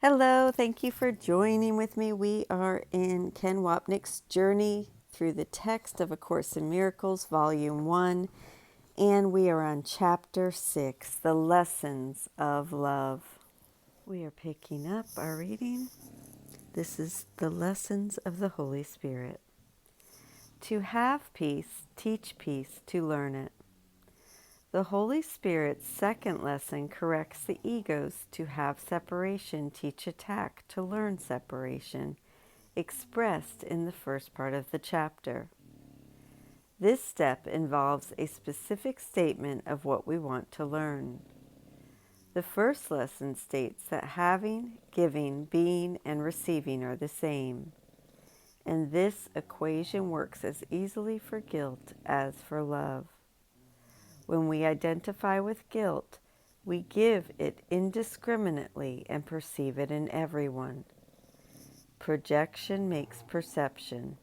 Hello, thank you for joining with me. We are in Ken Wapnick's Journey Through the Text of A Course in Miracles, Volume 1, and we are on Chapter 6, The Lessons of Love. We are picking up our reading. This is The Lessons of the Holy Spirit. To have peace, teach peace, to learn it. The Holy Spirit's second lesson corrects the egos to have separation teach attack to learn separation, expressed in the first part of the chapter. This step involves a specific statement of what we want to learn. The first lesson states that having, giving, being, and receiving are the same, and this equation works as easily for guilt as for love. When we identify with guilt, we give it indiscriminately and perceive it in everyone. Projection makes perception.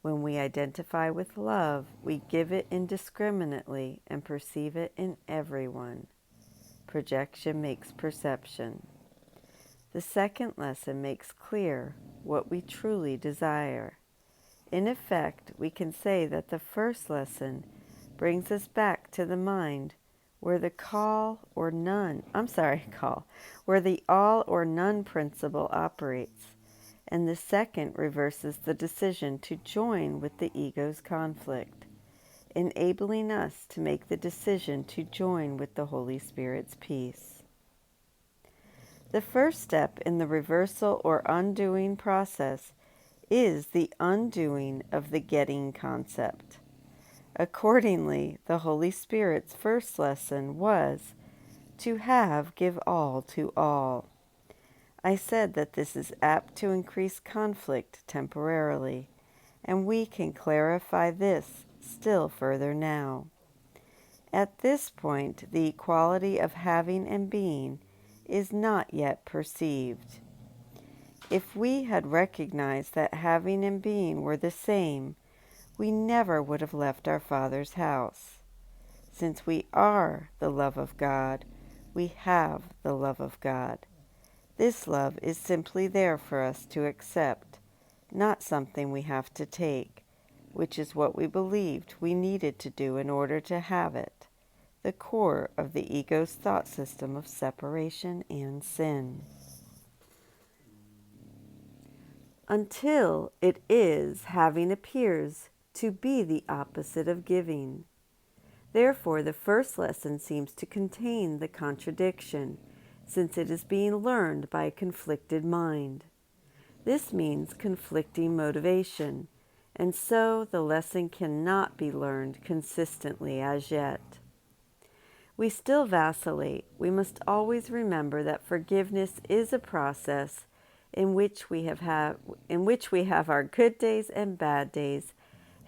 When we identify with love, we give it indiscriminately and perceive it in everyone. Projection makes perception. The second lesson makes clear what we truly desire. In effect, we can say that the first lesson brings us back to the mind where the where the all or none principle operates, and the second reverses the decision to join with the ego's conflict, enabling us to make the decision to join with the Holy Spirit's peace. The first step in the reversal or undoing process is the undoing of the getting concept. Accordingly, the Holy Spirit's first lesson was to have, give all to all. I said that this is apt to increase conflict temporarily, and we can clarify this still further now. At this point, the equality of having and being is not yet perceived. If we had recognized that having and being were the same, we never would have left our Father's house. Since we are the love of God, we have the love of God. This love is simply there for us to accept, not something we have to take, which is what we believed we needed to do in order to have it, the core of the ego's thought system of separation and sin. Until it is, having appears to be the opposite of giving. Therefore, the first lesson seems to contain the contradiction, since it is being learned by a conflicted mind. This means conflicting motivation, and so the lesson cannot be learned consistently as yet. We still vacillate. We must always remember that forgiveness is a process in which we have our good days and bad days,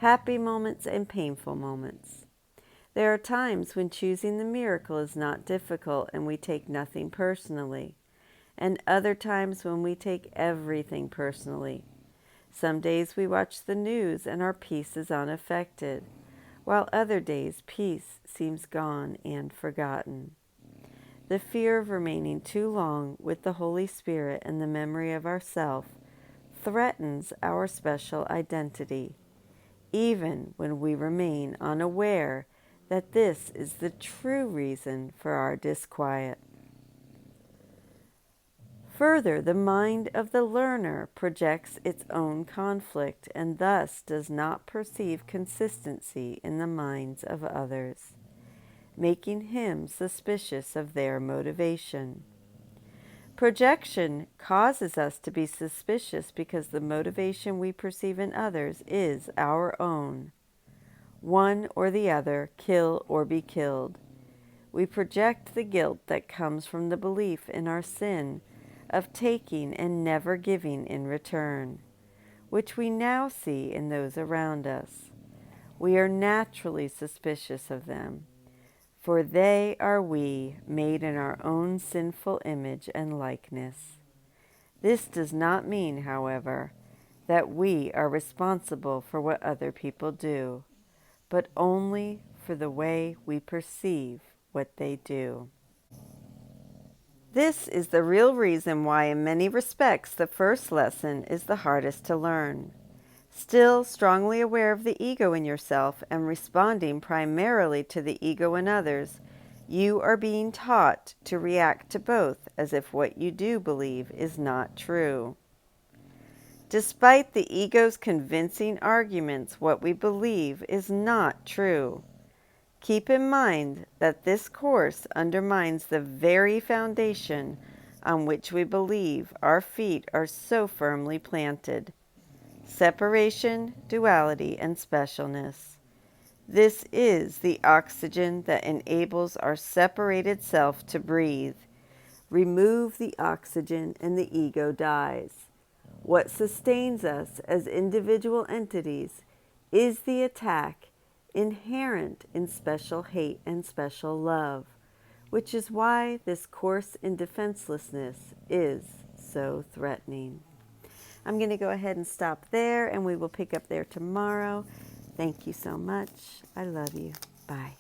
happy moments and painful moments. There are times when choosing the miracle is not difficult and we take nothing personally, and other times when we take everything personally. Some days we watch the news and our peace is unaffected, while other days peace seems gone and forgotten. The fear of remaining too long with the Holy Spirit and the memory of ourself threatens our special identity, even when we remain unaware that this is the true reason for our disquiet. Further, the mind of the learner projects its own conflict and thus does not perceive consistency in the minds of others, making him suspicious of their motivation. Projection causes us to be suspicious because the motivation we perceive in others is our own. One or the other, kill or be killed. We project the guilt that comes from the belief in our sin of taking and never giving in return, which we now see in those around us. We are naturally suspicious of them, for they are we, made in our own sinful image and likeness. This does not mean, however, that we are responsible for what other people do, but only for the way we perceive what they do. This is the real reason why, in many respects, the first lesson is the hardest to learn. Still strongly aware of the ego in yourself and responding primarily to the ego in others, you are being taught to react to both as if what you do believe is not true. Despite the ego's convincing arguments, what we believe is not true. Keep in mind that this course undermines the very foundation on which we believe our feet are so firmly planted: separation, duality, and specialness. This is the oxygen that enables our separated self to breathe. Remove the oxygen and the ego dies. What sustains us as individual entities is the attack inherent in special hate and special love, which is why this course in defenselessness is so threatening. I'm going to go ahead and stop there, and we will pick up there tomorrow. Thank you so much. I love you. Bye.